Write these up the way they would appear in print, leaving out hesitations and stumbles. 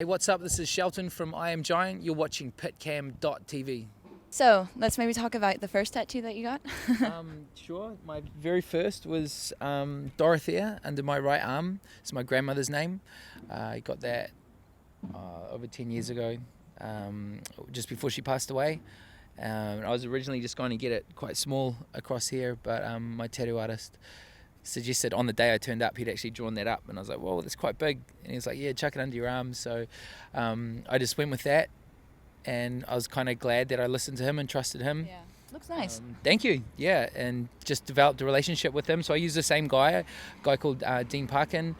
Hey, what's up? This is Shelton from I Am Giant. You're watching PITCAM.tv. So let's maybe talk about the first tattoo that you got. Sure. My very first was Dorothea under my right arm. It's my grandmother's name. I got that over 10 years ago, just before she passed away. I was originally just going to get it quite small across here, but my tattoo artist suggested on the day I turned up he'd actually drawn that up, and I was like, whoa, that's quite big. And he was like, yeah, chuck it under your arm. So I just went with that, and I was kind of glad that I listened to him and trusted him. Yeah, looks nice. Thank you. Yeah, and just developed a relationship with him. So I used the same guy, a guy called Dean Parkin,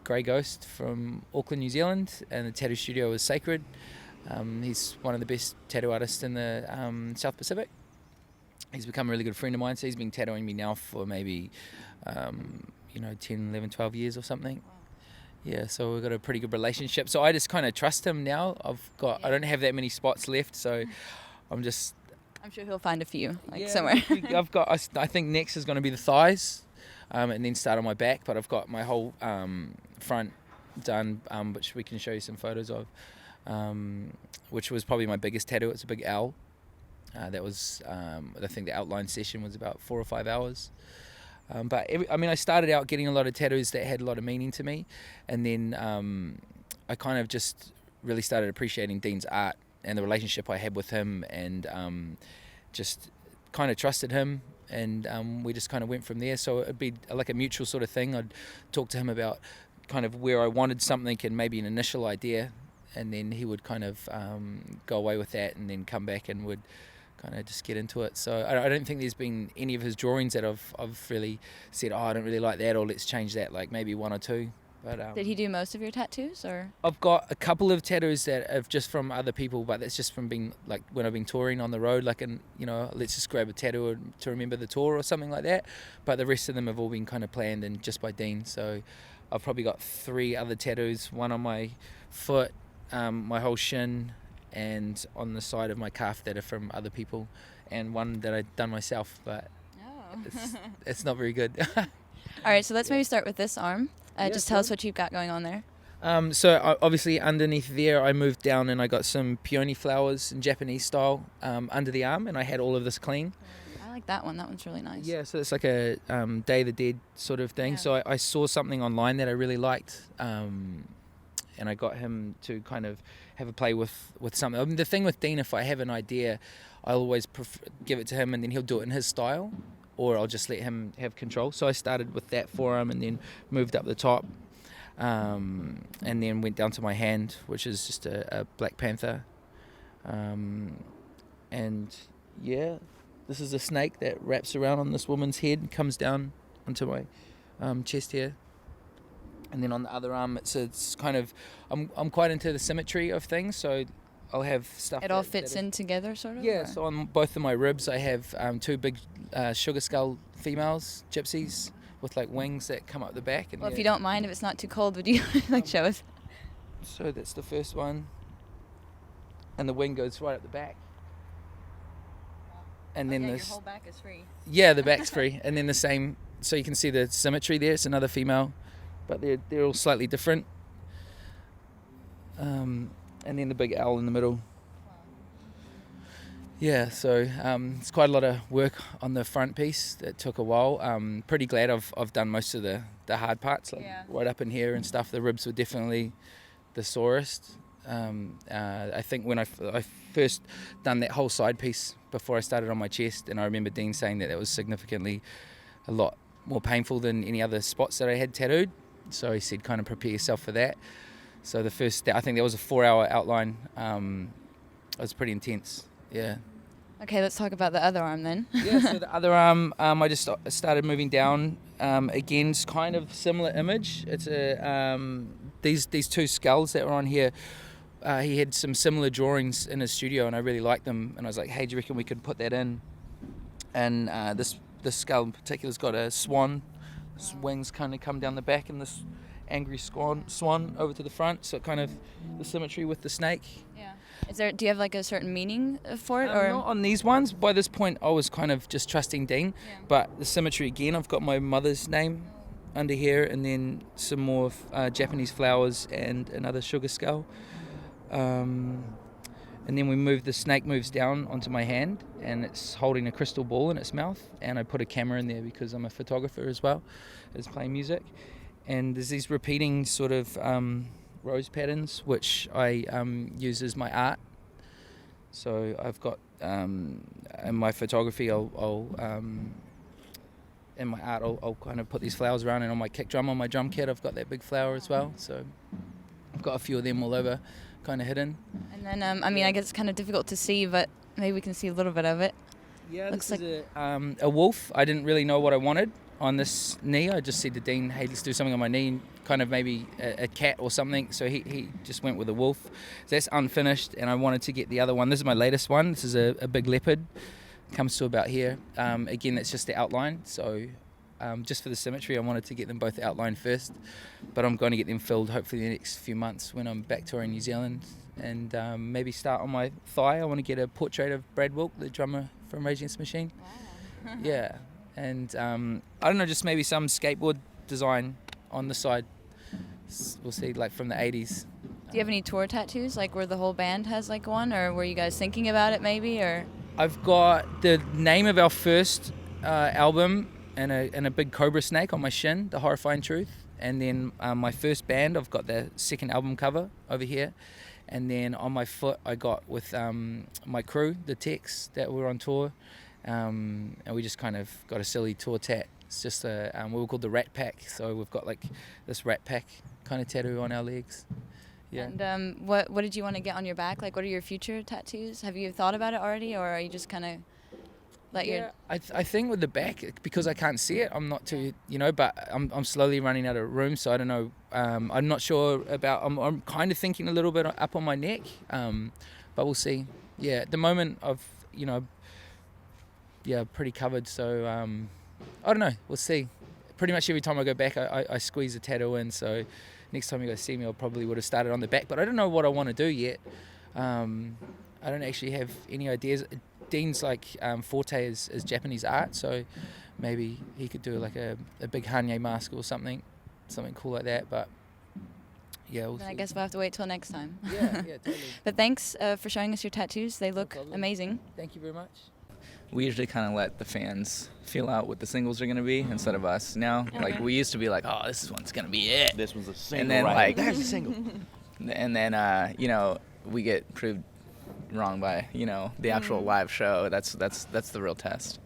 Grey Ghost from Auckland, New Zealand, and the tattoo studio was Sacred. He's one of the best tattoo artists in the South Pacific. He's become a really good friend of mine, so he's been tattooing me now for maybe 10, 11, 12 years or something. Yeah, so we've got a pretty good relationship. So I just kind of trust him now. I don't have that many spots left, so I'm sure he'll find a few somewhere. I think next is going to be the thighs, and then start on my back. But I've got my whole front done, which we can show you some photos of, which was probably my biggest tattoo. It's a big L. That was, I think the outline session was about 4 or 5 hours. I started out getting a lot of tattoos that had a lot of meaning to me, and then I kind of just really started appreciating Dean's art and the relationship I had with him, and just kind of trusted him, and we just kind of went from there. So it'd be like a mutual sort of thing. I'd talk to him about kind of where I wanted something and maybe an initial idea, and then he would kind of go away with that and then come back and would kind of just get into it. So I don't think there's been any of his drawings that I've really said, I don't really like that, or let's change that, like maybe one or two. But Did he do most of your tattoos, or? I've got a couple of tattoos that are just from other people, but that's just from being, like, when I've been touring on the road, like, let's just grab a tattoo to remember the tour or something like that. But the rest of them have all been kind of planned and just by Dean. So I've probably got 3 other tattoos, one on my foot, my whole shin, and on the side of my calf that are from other people, and one that I've done myself, but it's not very good. All right, so let's maybe start with this arm. Just tell us what you've got going on there. So obviously underneath there I moved down and I got some peony flowers in Japanese style under the arm, and I had all of this clean. I like that one. That one's really nice. Yeah, so it's like a Day of the Dead sort of thing. Yeah. So I saw something online that I really liked, and I got him to kind of have a play with something. I mean, the thing with Dean, if I have an idea, I'll always give it to him, and then he'll do it in his style, or I'll just let him have control. So I started with that forearm and then moved up the top, and then went down to my hand, which is just a Black Panther. And yeah, this is a snake that wraps around on this woman's head and comes down onto my chest here. And then on the other arm, it's kind of, I'm quite into the symmetry of things, so I'll have stuff. It all fits in together, sort of? Yeah, or? so on both of my ribs, I have 2 big sugar skull females, gypsies, with like wings that come up the back. And well, if you don't mind, if it's not too cold, would you show us? So that's the first one. And the wing goes right up the back. And then your whole back is free. Yeah, the back's free. And then the same, so you can see the symmetry there. It's another female, but they're all slightly different. And then the big L in the middle. Yeah, so it's quite a lot of work on the front piece. That took a while. Pretty glad I've done most of the hard parts, like right up in here and stuff. The ribs were definitely the sorest. I think when I first done that whole side piece before I started on my chest, and I remember Dean saying that was significantly a lot more painful than any other spots that I had tattooed. So he said, kind of prepare yourself for that. So the first, I think there was a 4-hour outline. It was pretty intense. Yeah. Okay, let's talk about the other arm then. Yeah, so the other arm, I just started moving down. Again, it's kind of similar image. It's these 2 skulls that were on here. He had some similar drawings in his studio, and I really liked them. And I was like, hey, do you reckon we could put that in? And this skull in particular has got a swan. His wings kind of come down the back, and this angry swan over to the front. So kind of the symmetry with the snake. Yeah. Do you have like a certain meaning for it, or not on these ones? By this point, I was kind of just trusting Dean. Yeah. But the symmetry again, I've got my mother's name under here, and then some more Japanese flowers and another sugar skull. And then the snake moves down onto my hand, and it's holding a crystal ball in its mouth, and I put a camera in there because I'm a photographer as well as playing music. And there's these repeating sort of rose patterns which I use as my art. So I've got in my photography, in my art, I'll kind of put these flowers around, and on my kick drum, on my drum kit, I've got that big flower as well. So I've got a few of them all over, kind of hidden. And then, I guess it's kind of difficult to see, but maybe we can see a little bit of it. Yeah, looks like a wolf. I didn't really know what I wanted on this knee. I just said to Dean, hey, let's do something on my knee, kind of maybe a cat or something. So he just went with a wolf. So that's unfinished, and I wanted to get the other one. This is my latest one. This is a big leopard. Comes to about here. Again, that's just the outline. So just for the symmetry, I wanted to get them both outlined first. But I'm going to get them filled hopefully in the next few months when I'm back touring New Zealand. And maybe start on my thigh. I want to get a portrait of Brad Wilk, the drummer from Rage Against the Machine. Wow. Yeah. And I don't know, just maybe some skateboard design on the side. We'll see, like from the 80s. Do you have any tour tattoos, like where the whole band has like one, or were you guys thinking about it maybe, or? I've got the name of our first album and a big cobra snake on my shin, The Horrifying Truth. And then my first band, I've got the second album cover over here. And then on my foot, I got with my crew, the Techs that were on tour. And we just kind of got a silly tour tat. It's just we were called the Rat Pack. So we've got like this Rat Pack kind of tattoo on our legs. Yeah. And what did you want to get on your back? Like, what are your future tattoos? Have you thought about it already, or are you just kind of I think with the back, because I can't see it, I'm not too, but I'm slowly running out of room, so I don't know. I'm not sure about. I'm kind of thinking a little bit up on my neck, but we'll see. Yeah, at the moment I've pretty covered, so I don't know. We'll see. Pretty much every time I go back, I squeeze a tattoo in. So next time you guys see me, I probably would have started on the back, but I don't know what I want to do yet. I don't actually have any ideas. Dean's like forte is Japanese art, so maybe he could do like a big Hanye mask or something cool like that. But yeah, we'll see. I guess we'll have to wait till next time. Yeah, totally. But thanks for showing us your tattoos. They look amazing. Thank you very much. We usually kind of let the fans feel out what the singles are going to be instead of us now. Okay. Like, we used to be like, oh, this one's going to be it. This one's a single, and then, right? That's a single. And then, we get proved wrong by, the actual live show. That's the real test.